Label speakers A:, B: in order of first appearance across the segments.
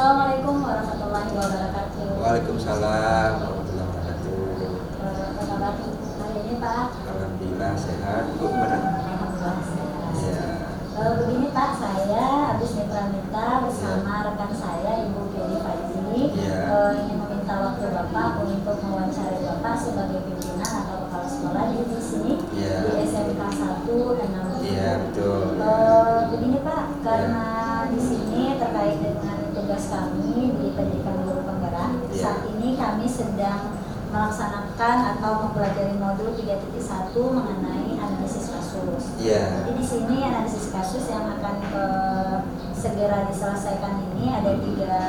A: Assalamualaikum warahmatullahi wabarakatuh.
B: Waalaikumsalam warahmatullahi wabarakatuh.
A: Apa kabar hari ini Pak?
B: Alhamdulillah sehat. Bu gimana?
A: Alhamdulillah sehat.
B: Ya.
A: Begini Pak, saya Abis Pramita bersama rekan saya Ibu Feli Faizi ingin meminta waktu Bapak untuk mewawancarai Bapak sebagai pimpinan atau kepala sekolah di sini di SMK 1 Enam.
B: Iya betul.
A: Begini Pak, karena di sini terkait dengan tugas kami di pendidikan guru penggerak, saat ini kami sedang melaksanakan atau mempelajari modul 3.1 mengenai analisis kasus. Jadi di sini analisis kasus yang akan segera diselesaikan ini ada tiga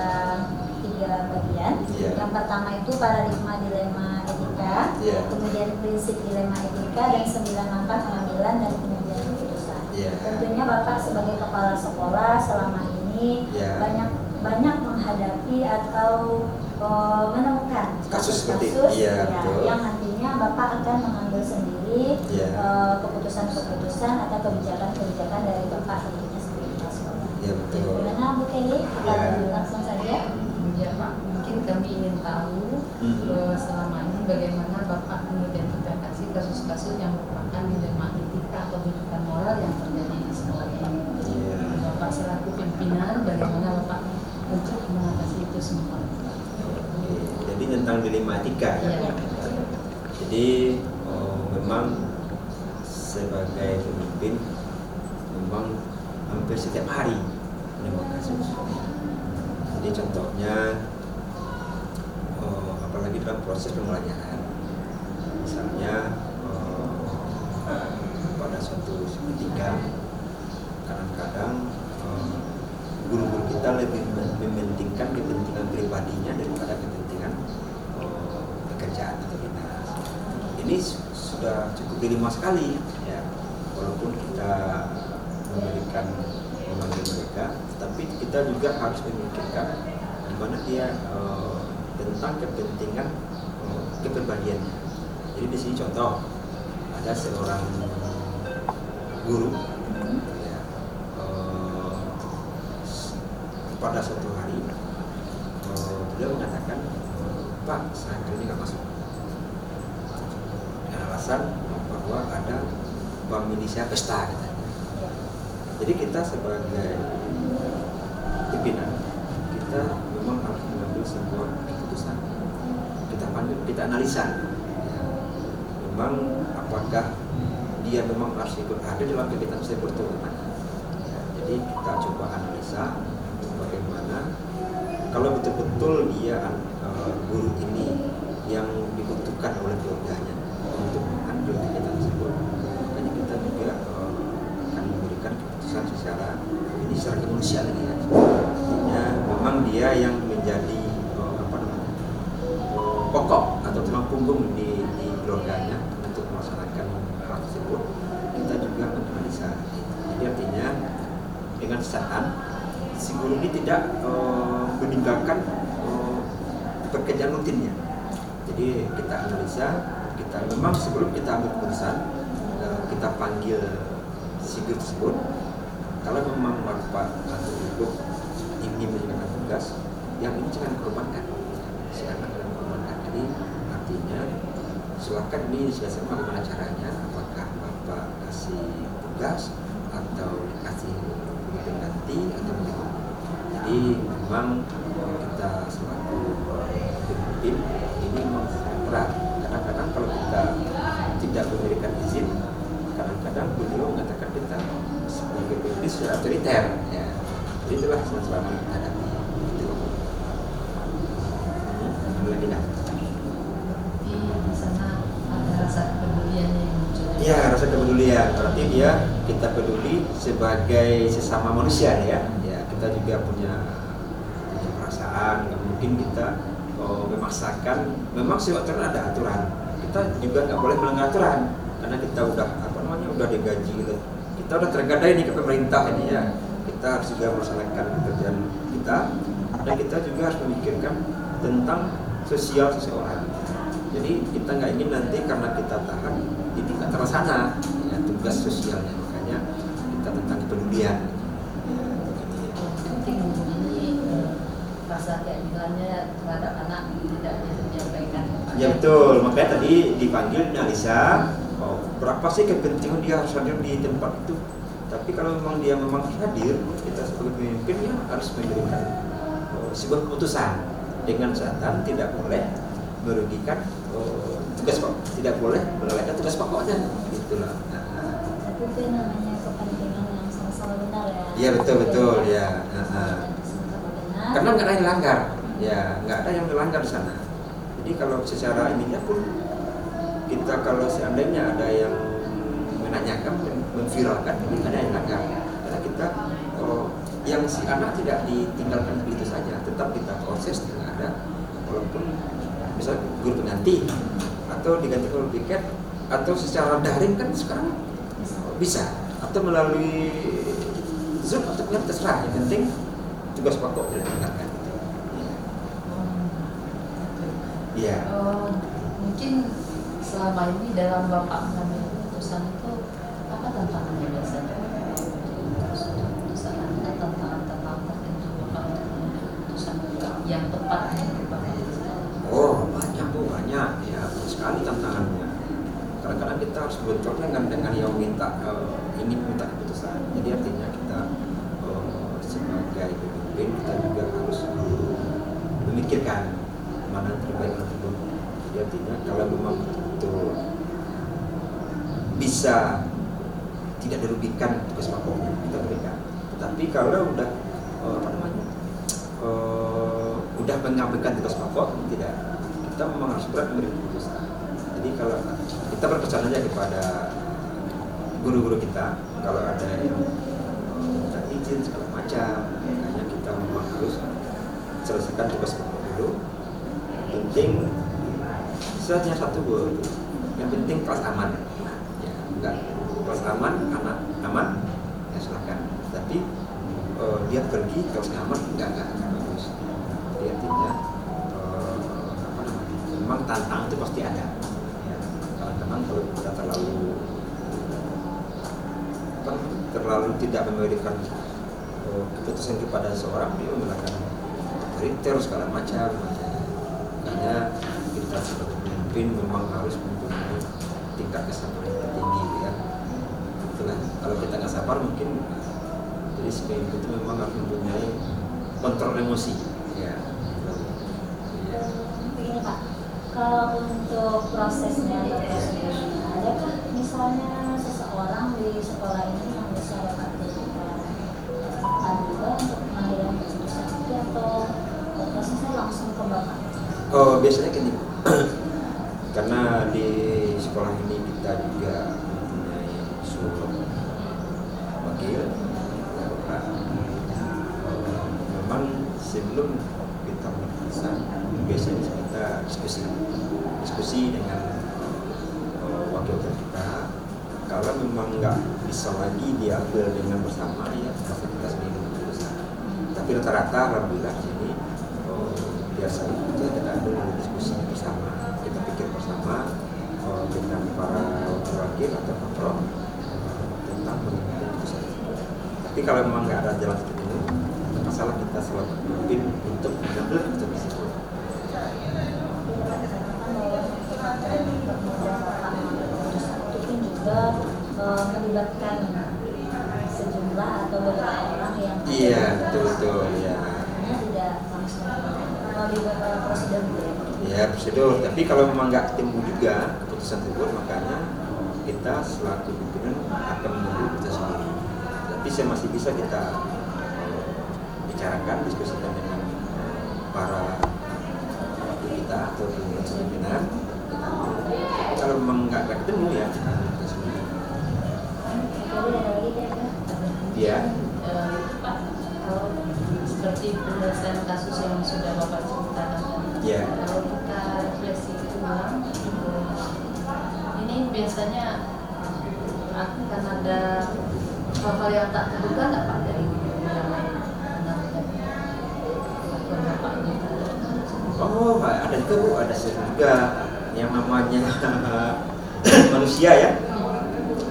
A: bagian. Yang pertama itu paradigma dilema etika, kemudian prinsip dilema etika, dan 9 langkah pengambilan dan kemudian keputusan. Tentunya Bapak sebagai kepala sekolah selama ini banyak menghadapi atau menemukan kasus-kasus yang nantinya Bapak akan mengambil sendiri keputusan-keputusan atau kebijakan-kebijakan dari Bapak tentunya sebagai kepala sekolah. Bagaimana Bu Kelly? Kita langsung saja.
C: Ya Pak, mungkin kami ingin tahu selama ini bagaimana Bapak mengidentifikasi kasus-kasus yang merupakan dilema etika atau pendidikan moral yang terjadi di sekolah ini. Bapak selaku pimpinan, bagaimana Bapak untuk mengatasi itu semua?
B: Jadi tentang dilema etika Jadi memang sebagai pemimpin memang hampir setiap hari menemukan kasus. Jadi contohnya apalagi dalam proses pembelajaran, misalnya pada suatu ketika kadang-kadang guru-guru kita lebih mementingkan kepentingan pribadinya daripada kepentingan pekerjaan atau dinas. Ini sudah cukup dilema sekali ya, walaupun kita memberikan memanggil mereka, tapi kita juga harus memikirkan di mana dia tentang kepentingan kepribadiannya. Jadi di sini contoh ada seorang guru pada suatu hari beliau mengatakan, Pak, saya hari ini nggak masuk dengan alasan bahwa ada bank Indonesia pesta katanya. Jadi kita sebagai pimpinan, kita memang harus mengambil sebuah keputusan. Kita analisa memang apakah dia memang harus ikut ada dalam kegiatan tersebut atau bagaimana. Jadi kita coba analisa bagaimana kalau betul-betul dia guru ini yang dibutuhkan oleh keluarganya untuk mengambil kegiatan tersebut, makanya kita juga akan memberikan keputusan secara kemanusiaan ya. Artinya memang dia yang menjadi pokok atau tulang punggung di keluarganya untuk melaksanakan hal tersebut. Kita juga menganalisa. Jadi artinya dengan catatan si guru ini tidak meninggalkan pekerjaan rutinnya. Jadi kita analisa, kita memang sebelum kita ambil keputusan, kita panggil si guru tersebut. Kalau memang Bapak atau Ibu ingin menjalankan tugas, yang ini jangan korbankan, silakan jangan korbankan. Jadi artinya silakan ini sudah sama bagaimana caranya, apakah Bapak kasih tugas atau dikasih ganti atau bagaimana. Jadi memang kita selaku pemimpin ini memang sangat berat. Kadang-kadang kalau kita tidak memberikan izin, kadang-kadang beliau mengatakan kita sebagai pemimpin secara otoriter ya. Jadi itulah selama kita hadapi. Lagi dah.
C: Di sana ada rasa kepedulian yang muncul.
B: Ya, rasa kepedulian. Berarti kita peduli sebagai sesama manusia ya. Kita juga punya perasaan, nggak mungkin kita memaksakan. Memang sih ada aturan, kita juga nggak boleh melanggar aturan karena kita udah digaji gitu. Kita udah tergadai nih ke pemerintah ini ya. Kita harus juga melaksanakan pekerjaan kita dan kita juga harus memikirkan tentang sosial seseorang. Jadi kita nggak ingin nanti karena kita tahan itu nggak terlaksana ya, tugas sosialnya. Makanya kita tentang kepedulian.
C: Penting ini rasa keadilannya terhadap anak tidak disampaikan.
B: Ya betul, makanya tadi dipanggil Nalisa, berapa sih kepentingan dia harus hadir di tempat itu. Tapi kalau memang dia memang hadir, kita sebagai pemimpin ya harus memberikan sebuah keputusan dengan catatan tidak boleh merugikan tugas pokok, tidak boleh melalaikan tugas pokoknya, gitulah.
A: Tapi itu namanya kepentingan yang sama-sama benar ya.
B: Iya betul ya.
A: Sama-sama benar.
B: Karena nggak ada yang melanggar, ya nggak ada yang melanggar di sana. Jadi kalau secara ininya pun kita kalau seandainya ada yang menanyakan, memviralkan, ini nggak ada yang melanggar. Karena kita yang si anak tidak ditinggalkan begitu saja, tetap kita proses dengan ada, walaupun misalnya guru pengganti atau diganti oleh piket atau secara daring kan sekarang bisa, atau melalui Zoom atau terserah, yang penting tugas pokok tidak ditinggalkan. Iya.
C: Mungkin selama ini dalam Bapak mengambil keputusan itu apa tantangannya biasanya? Keputusan Anda, tantangan tertentu Bapak mengambil keputusan yang tepat untuk Bapak?
B: Oh banyak Bu, banyak ya, sekali tantangannya. Kadang-kadang kita harus bentrok dengan yang minta ingin minta keputusan. Jadi artinya kita sebagai pemimpin kita juga harus memikirkan mana yang terbaik untuk guru. Jadi artinya kalau memang betul bisa tidak dirugikan tugas pokoknya kita berikan. Tetapi kalau udah udah mengabaikan tugas pokok, tidak, kita memang harus berat memberi keputusan. Jadi kalau kita berpesan aja kepada guru-guru kita, kalau ada yang minta izin segala macam, makanya kita memang harus selesaikan tugas pokok dulu. Penting sehatnya satu Bu, yang penting kelas aman ya, enggak kelas aman, anak aman ya silakan, tapi dia pergi kelas aman enggak bagus. Jadi artinya memang tantangan itu pasti ada ya. Kadang-kadang kalau kita terlalu tidak memberikan keputusan kepada seorang, dia melakukan kriteria segala macam. Makanya kita sebagai pemimpin memang harus mempunyai tingkat kesabaran yang tinggi ya. Itulah, kalau kita nggak sabar mungkin jadi sebagai pemimpin itu memang harus mempunyai kontrol emosi ya.
A: Begini Pak, kalau untuk prosesnya atau prosedurnya, adakah misalnya seseorang di sekolah ini yang bisa dapat diberikan juga untuk pengambilan keputusan itu, atau prosesnya langsung ke Bapak?
B: Biasanya gini, karena di sekolah ini kita juga mempunyai suruh wakil, memang sebelum kita berkeputusan biasanya kita diskusi dengan wakil kita. Kalau memang nggak bisa lagi diambil dengan bersama, ya pasti kita sendiri keputusan. Tapi rata-rata alhamdulillah sini biasanya kita ambil diskusi bersama, kita pikir bersama dengan para wakil atau kontrol tentang mengambil keputusan. Tapi kalau memang nggak ada jalan seperti ini, masalah kita selalu pemimpin untuk mengambil keputusan tersebut.
A: Itu juga melibatkan sejumlah atau beberapa orang yang
B: Iya betul ya.
A: tidak langsung melalui prosedur gitu ya.
B: Ya prosedur, tapi kalau memang nggak ketemu juga keputusan tersebut, makanya kita selaku pimpinan akan menunggu keputusan sendiri. Tapi saya masih bisa kita bicarakan, diskusikan dengan para wakil kita atau pimpinan. Kalau memang nggak ketemu ya kita sendiri.
A: Jadi ada lagi kira-kira?
B: Iya.
C: Pak, kalau seperti penyelesaian kasus yang sudah Bapak ceritakan tadi,
B: Iya.
C: kalau kita refleksi ulang, ini biasanya akan ada hal-hal yang tak terduga nggak Pak dari yang lain? Bapak ini.
B: Oh ada juga Bu, ada juga yang namanya manusia ya.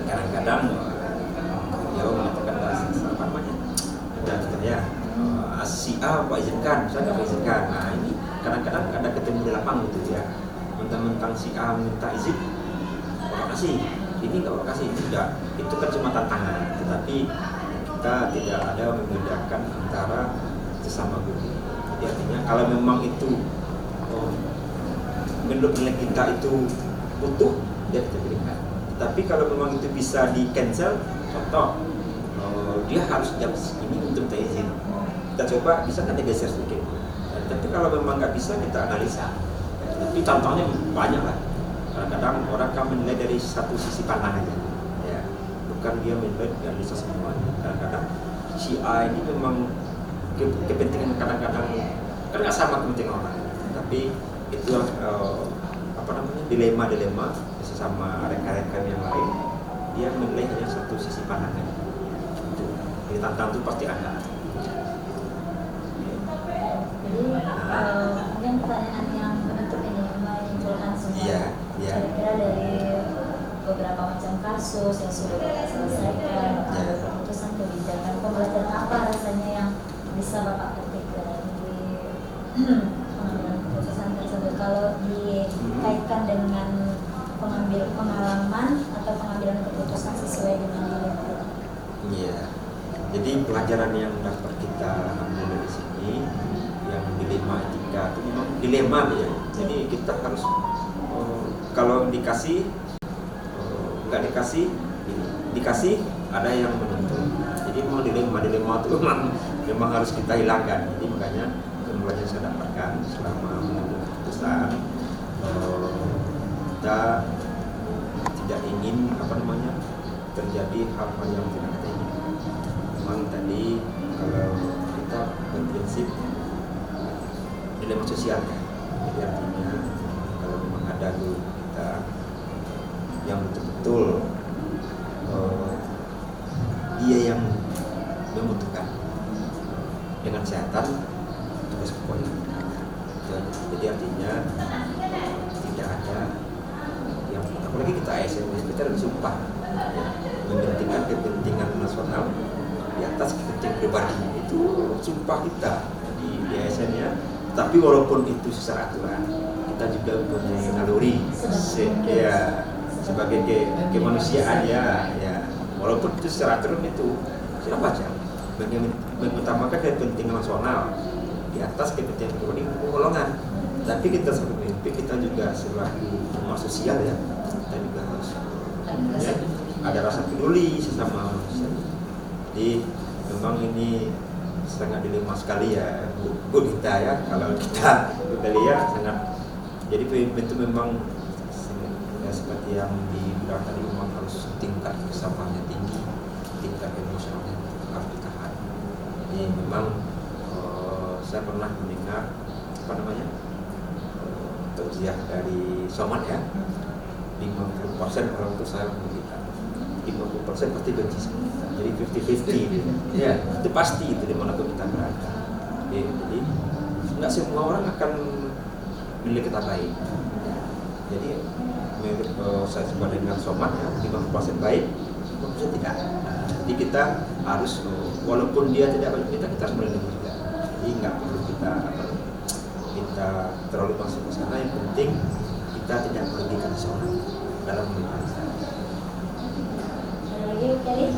B: Kadang-kadang dia mengatakan apa namanya, dan ya si si A Pak izinkan, saya nggak izinkan. Nah ini kadang-kadang ada ketemu di lapangan gitu ya, mentang-mentang si A minta izin, Bapak kasih, ini nggak Bapak kasih, tidak. Itu kan cuma tantangan, tetapi kita tidak ada membedakan antara sesama guru. Jadi artinya kalau memang itu menurut nilai kita itu utuh, dia kita berikan. Tapi kalau memang itu bisa di cancel, contoh dia harus jam ini untuk minta izin, kita coba bisa kan digeser sedikit. Tapi kalau memang nggak bisa, kita analisa. Tapi contohnya banyak lah. Kadang-kadang orang kan menilai dari satu sisi pandang aja, ya, bukan dia menilai dari semuanya. Kadang-kadang si A ini memang kepentingan kadang-kadang kan nggak sama kepentingan orang, tapi itu dilema sesama rekan-rekan yang lain, dia menilai hanya satu sisi pandangnya. Jadi tantangan itu pasti ada.
A: Jadi mungkin pertanyaan yang menutup ini menyimpulkan semua.
B: Iya.
A: Kira-kira dari beberapa macam kasus yang sudah kita selesaikan, ada keputusan kebijakan, pembelajaran apa rasanya yang bisa Bapak petik dari pengambilan keputusan tersebut? Kalau dikaitkan dengan pengambil pengalaman atau pengambilan keputusan sesuai dengan nilai.
B: Iya. Jadi pelajaran yang dapat kita ambil dari sini, yang dilema etika itu memang dilema ya. Jadi kita harus kalau dikasih nggak dikasih ada yang menuntut. Jadi memang dilema itu memang harus kita hilangkan. Jadi makanya pembelajaran yang saya dapatkan selama mengambil keputusan, kita tidak ingin terjadi hal-hal yang tidak kita inginkan. Memang tadi kalau kita berprinsip dilema sosial ya, jadi artinya kalau memang ada guru kita yang betul-betul dia yang membutuhkan dengan kesehatan tugas pokoknya. Jadi artinya tidak ada yang, apalagi kita ASN, kita harus sumpah mementingkan kepentingan nasional di atas kepentingan pribadi, itu sumpah kita di ASN ya. Tapi walaupun itu secara aturan, kita juga mempunyai naluri sebagai kemanusiaan ya, walaupun itu secara aturan itu sudah wajar mengutamakan kepentingan nasional di atas kepentingan pribadi golongan. Tapi kita sebagai pemimpin, kita juga selaku umat sosial ya, kita juga harus ada rasa peduli sesama manusia. Jadi memang ini sangat dilema sekali ya Bu Dita ya, kalau kita lihat sangat. Jadi pemimpin itu memang ya, seperti yang dibilang tadi, memang harus tingkat kesabarannya tinggi, tingkat emosionalnya harus ditahan. Jadi memang saya pernah mendengar tausiah dari Somad ya, 50% orang itu saya memberikan, 50% pasti benci sama kita. Jadi 50-50 ya, itu pasti itu dimanapun kita berada. Jadi nggak semua orang akan milik kita baik. Jadi menurut saya coba dengan Somad ya, 50% baik, 50% tidak. Jadi kita harus, walaupun dia tidak baik kita harus melindungi juga. Jadi nggak perlu kita terlalu masuk ke sana. Yang penting kita tidak merugikan seorang dalam berbangsa.
A: Ada lagi Kelly?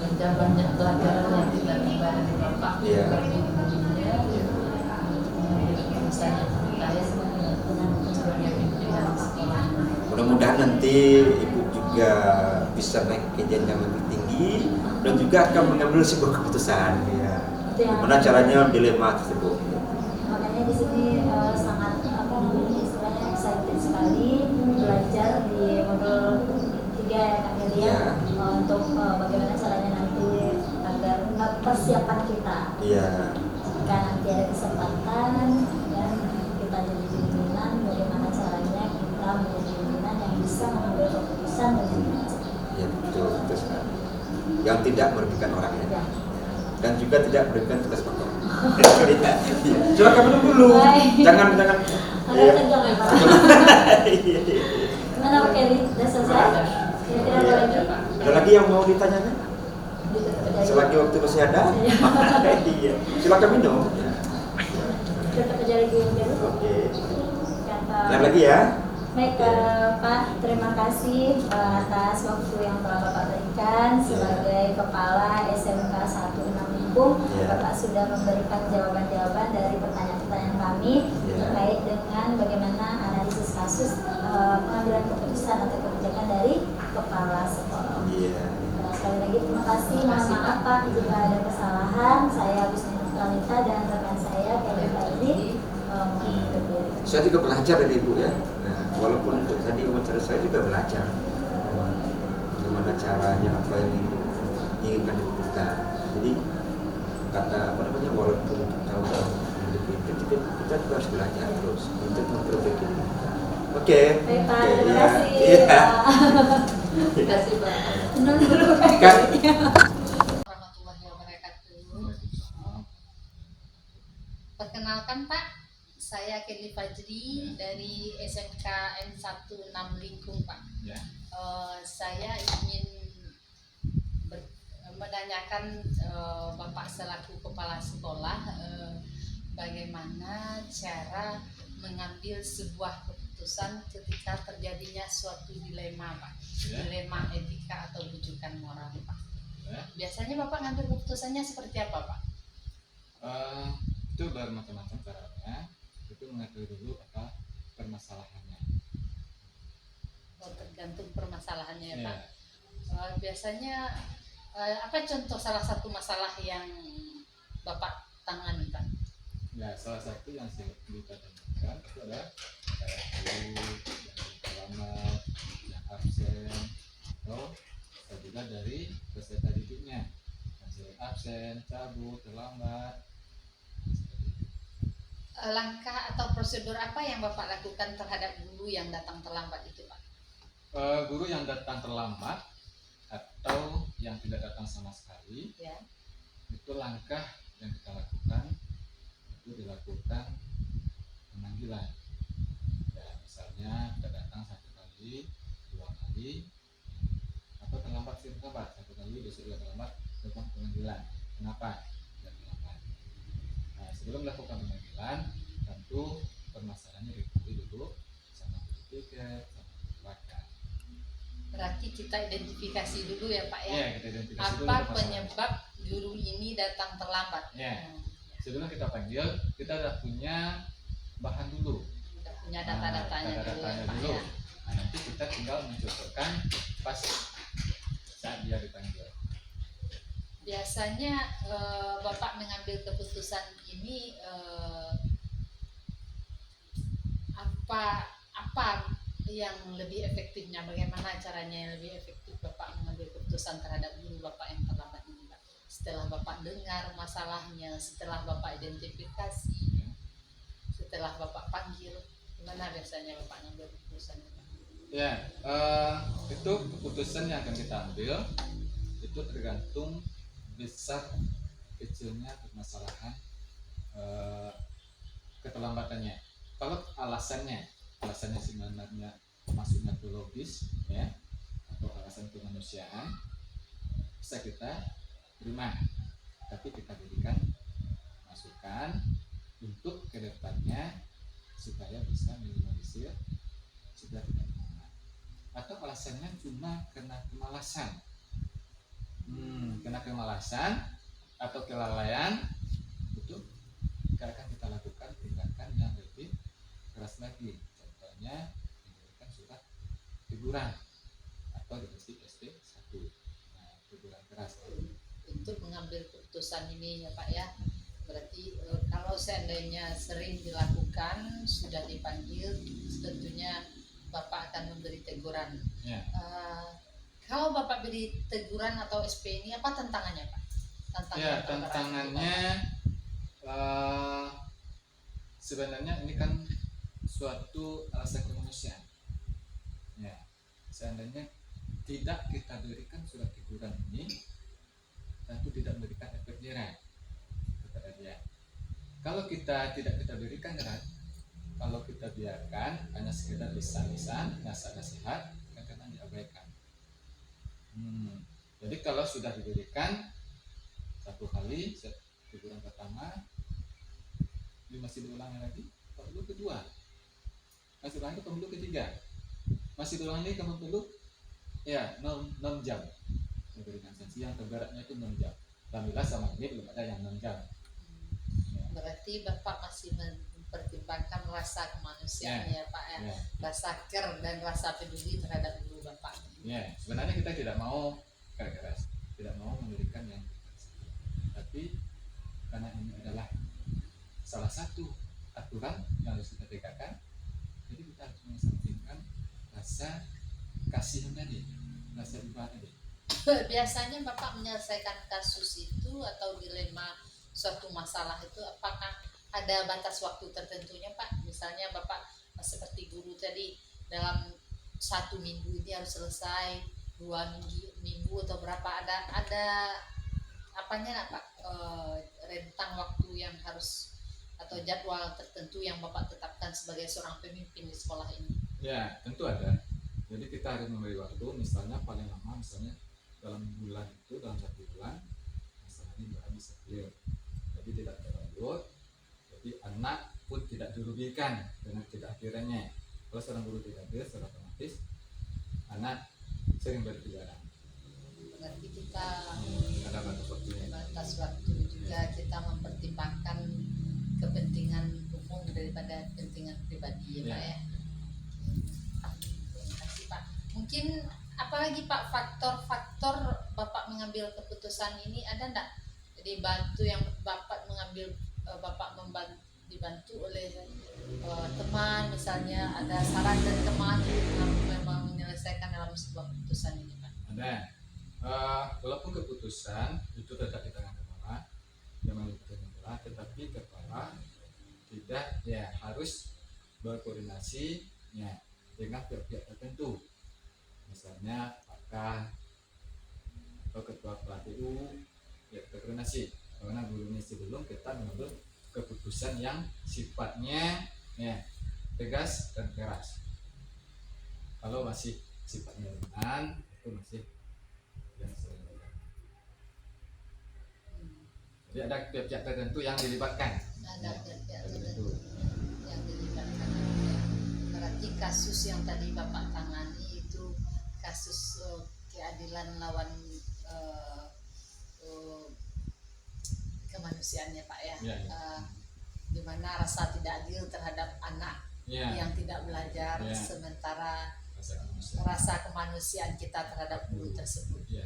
C: Ada banyak pelajaran yang kita dapat dari Bapak bagi dirinya, misalnya saya sebagai pimpinan sekolah.
B: Mudah-mudahan nanti Ibu juga bisa naik ke jenjang lebih tinggi dan juga akan mengambil sebuah keputusan ya. Gimana caranya dilema tersebut.
A: Makanya di sini sangat istilahnya excited sekali belajar di modul 3 ya Kak Kelly ya, untuk bagaimana caranya nanti agar persiapan kita.
B: Iya.
A: Jika nanti ada kesempatan ya, kita jadi pimpinan, bagaimana caranya kita menjadi pimpinan yang bisa mengambil keputusan dan
B: Ya betul sekali. Yang tidak merugikan orang ya. Dan juga tidak merugikan tugas pokok. Coba kamu dulu. Jangan.
A: Ada tegang ya Pak. Gimana Pak Kelly? Sudah selesai? Kira-kira ada lagi?
B: Ada lagi yang mau ditanyakan? Selagi waktu masih ada. Iya. Silakan minum. Ya.
A: Tetap menjadi dulu.
B: Oke.
A: Kata.
B: Yang lagi ya.
A: Baik, Pak, terima kasih atas waktu yang telah Bapak berikan sebagai Kepala SMK 1 Limpung. Bapak sudah memberikan jawaban-jawaban dari pertanyaan-pertanyaan kami terkait dengan bagaimana analisis kasus pengambilan keputusan atau kebijakan dari Kepala Sekolah. Sekali lagi terima kasih, mohon maaf Pak jika ada kesalahan. Saya Wisnu Talita dan rekan saya Kevin Fadli.
B: Saya juga belajar dari Ibu ya. Nah, walaupun untuk tadi wawancara saya juga belajar bagaimana caranya, apa yang diinginkan dari kita. Jadi kata apa namanya, walaupun tahu kita juga harus belajar terus untuk memperbaiki diri kita. Oke.
A: Baik Pak,
B: Oke,
A: terima
B: ya.
A: kasih.
B: Iya.
C: Terima kasih Pak.
B: Kan
C: Warahmatullahi wabarakatuh. Perkenalkan Pak, saya Kelly Fajri dari SMK N1 6 Lingkung Pak.
D: Ya.
C: Saya ingin menanyakan Bapak selaku kepala sekolah bagaimana cara mengambil sebuah keputusan ketika terjadinya suatu dilema Pak, dilema etika atau rujukan moral Pak. Biasanya Bapak ngambil keputusannya seperti apa Pak?
D: Itu bermacam-macam caranya. Itu mengatur dulu apa permasalahannya.
C: Oh, tergantung permasalahannya
D: Ya.
C: Pak. Biasanya apa contoh salah satu masalah yang Bapak tangani Pak?
D: Ya, salah satu yang kita temukan itu ada kayak guru yang terlambat, yang absen, atau bisa juga dari peserta didiknya yang sering absen, cabut, terlambat.
C: Langkah atau prosedur apa yang Bapak lakukan terhadap guru yang datang terlambat itu Pak?
D: Guru yang datang terlambat atau yang tidak datang sama sekali,
C: Ya.
D: itu langkah yang kita lakukan itu dilakukan pemanggilan. Ya, misalnya kita datang 1 kali, 2 kali, atau terlambat terlambat 1 kali, besok juga terlambat, lakukan pemanggilan. Kenapa tidak terlambat? Nah, sebelum melakukan pemanggilan, tentu permasalahannya diketahui dulu sama guru tiket, sama guru belakang.
C: Berarti kita identifikasi dulu ya Pak ya.
D: Ya, kita identifikasi dulu
C: Apa
D: permasalahan.
C: penyebab guru ini datang terlambat?
D: Ya. Sebelum kita panggil, kita sudah punya bahan dulu.
C: Sudah punya data-datanya dulu ya
D: Data-datanya
C: Pak
D: dulu.
C: ya.
D: Nah, nanti kita tinggal mencocokkan pas saat dia dipanggil.
C: Biasanya Bapak mengambil keputusan ini apa yang lebih efektifnya? Bagaimana caranya yang lebih efektif Bapak mengambil keputusan terhadap guru Bapak yang terlambat ini Pak? Setelah Bapak dengar masalahnya, setelah Bapak identifikasi, setelah Bapak panggil, gimana biasanya Bapak mengambil keputusan Pak?
D: Ya, itu keputusan yang akan kita ambil itu tergantung besar kecilnya permasalahan keterlambatannya. Kalau alasannya sebenarnya maksudnya itu logis ya, atau alasan kemanusiaan, bisa kita terima, tapi kita berikan masukan untuk kedepannya supaya bisa minimalisir supaya tidak terulang. Atau alasannya cuma karena kemalasan, atau kelalaian, itu akan kita lakukan tindakan yang lebih keras lagi. Contohnya memberikan surat teguran atau dikasih SP1. Nah, teguran keras.
C: Untuk mengambil keputusan ini ya Pak ya, berarti kalau seandainya sering dilakukan, sudah dipanggil, tentunya Bapak akan memberi teguran.
D: Ya.
C: Kalau Bapak beri teguran atau SP ini, apa tantangannya Pak?
D: Tantangannya sebenarnya ini kan suatu alasan kemanusiaan. Ya, seandainya tidak kita berikan surat teguran ini, tentu tidak memberikan efek jerah kepada dia. Kalau kita tidak kita berikan jerah, kalau kita biarkan hanya sekedar lisan-lisan, nasihat-nasihat, kadang-kadang diabaikan. Jadi kalau sudah diberikan 1 kali teguran pertama, ini masih diulangi lagi, perlu kedua, masih ulangi perlu ketiga, masih diulangi kamu perlu ya 6 jam memberikan sanksi yang terberatnya itu 6 jam. Alhamdulillah sama ini belum ada yang 6 jam.
C: Berarti Bapak masih mempertimbangkan rasa kemanusiaan ya Pak ya,
D: Ya.
C: rasa care dan rasa peduli terhadap guru Bapak.
D: Ya, sebenarnya kita tidak mau keras, tidak mau memberikan yang keras. Tapi karena ini adalah salah satu aturan yang harus kita tegakkan, jadi kita harus mengesampingkan rasa kasihan tadi, rasa iba tadi.
C: Biasanya Bapak menyelesaikan kasus itu atau dilema suatu masalah itu apakah ada batas waktu tertentunya Pak? Misalnya Bapak seperti guru tadi dalam 1 minggu ini harus selesai, 2 minggu atau berapa, ada apanya Pak, rentang waktu yang harus atau jadwal tertentu yang Bapak tetapkan sebagai seorang pemimpin di sekolah ini?
D: Ya, tentu ada. Jadi kita harus memberi waktu, misalnya paling lama misalnya dalam bulan itu, dalam 1 bulan masalah ini baru bisa clear. Jadi tidak terlanjut, jadi anak pun tidak dirugikan dengan tidak akhirnya. Kalau seorang guru tidak hadir, secara otomatis anak sering berkeliaran.
C: Berarti kita
D: Ada batas waktunya.
C: batas waktu juga, kita mempertimbangkan kepentingan umum daripada kepentingan pribadi ya Pak ya. Terima kasih Pak. Mungkin apalagi Pak faktor-faktor Bapak mengambil keputusan ini ada enggak? Jadi bantu yang Bapak mengambil, Bapak dibantu oleh teman misalnya, ada saran dari teman memang menyelesaikan dalam sebuah keputusan ini Pak?
D: Ada. Walaupun keputusan itu tetap di tangan kepala, yang melibatkan kepala, tetapi kepala tidak ya harus berkoordinasi ya dengan pihak-pihak tertentu, misalnya apakah atau ketua PLTU ya berkoordinasi, karena gurunya sebelum kita mengambil keputusan yang sifatnya ya tegas dan keras. Kalau masih sifatnya ringan itu masih yang sebenarnya. Jadi ada pihak-pihak tertentu yang dilibatkan.
C: Ada pihak-pihak
D: tertentu.
C: yang dilibatkan. Berarti kasus yang tadi Bapak tangani itu kasus keadilan lawan kemanusiaan ya Pak ya,
D: Ya.
C: di mana rasa tidak adil terhadap anak
D: Ya.
C: yang tidak belajar,
D: Ya.
C: sementara
D: Rasa kemanusiaan.
C: rasa kemanusiaan kita terhadap guru tersebut.
D: Ya.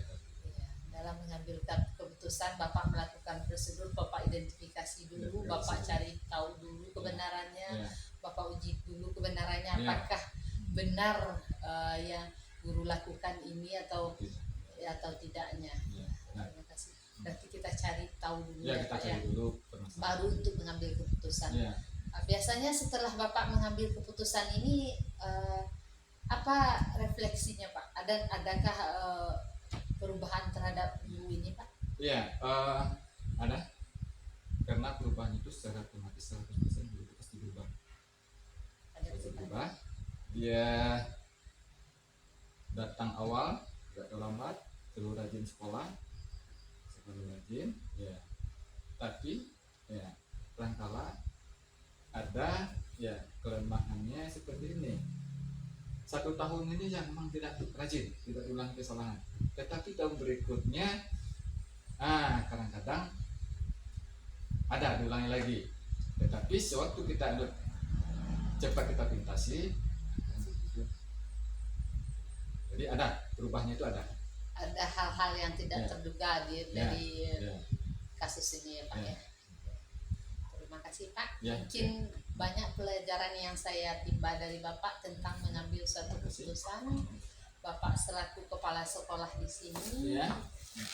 C: Ya, dalam mengambil keputusan Bapak melakukan prosedur, Bapak identifikasi dulu,
D: Identifikasi.
C: Bapak cari tahu dulu kebenarannya,
D: Ya.
C: Bapak uji dulu kebenarannya,
D: Ya.
C: apakah benar yang guru lakukan ini atau tidaknya.
D: Ya. Nah,
C: Terima kasih. Berarti kita cari tahu dulu
D: ya
C: ya
D: kita
C: Pak
D: cari
C: ya,
D: dulu permasalahan.
C: baru untuk mengambil keputusan.
D: Ya.
C: Biasanya setelah Bapak mengambil keputusan ini apa refleksinya Pak? Adakah perubahan terhadap guru ini Pak?
D: Ya, ada. Karena perubahan itu secara otomatis 100% guru pasti berubah.
C: Ada
D: Pasti
C: perubahan.
D: berubah. Dia datang awal, gak terlambat, selalu rajin sekolah, ya. Tapi ya kadangkala ada ya kelemahannya seperti ini. 1 tahun ini yang memang tidak rajin, tidak ulang kesalahan. Tetapi tahun berikutnya, kadang-kadang ada diulangi lagi. Tetapi sewaktu kita cepat kita pintasi, jadi ada perubahannya itu ada.
C: Ada hal-hal yang tidak
D: Ya.
C: terduga
D: Ya.
C: dari
D: Ya.
C: kasus ini ya Pak
D: Ya.
C: ya. Terima kasih Pak.
D: Ya.
C: Mungkin banyak pelajaran yang saya timba dari Bapak tentang mengambil suatu
D: Terima kasih.
C: keputusan. Bapak selaku kepala sekolah di sini.
D: Ya.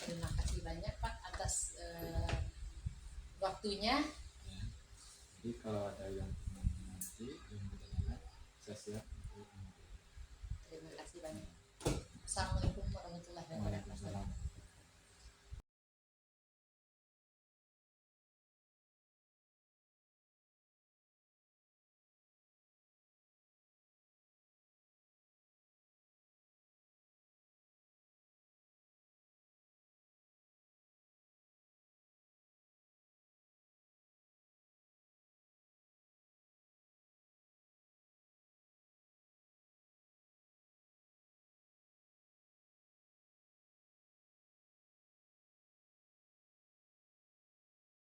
C: Terima kasih banyak Pak atas waktunya.
D: Ya. Jadi kalau ada yang nanti yang bertanya, saya siap untuk menjawab.
C: Terima kasih banyak. Assalamualaikum.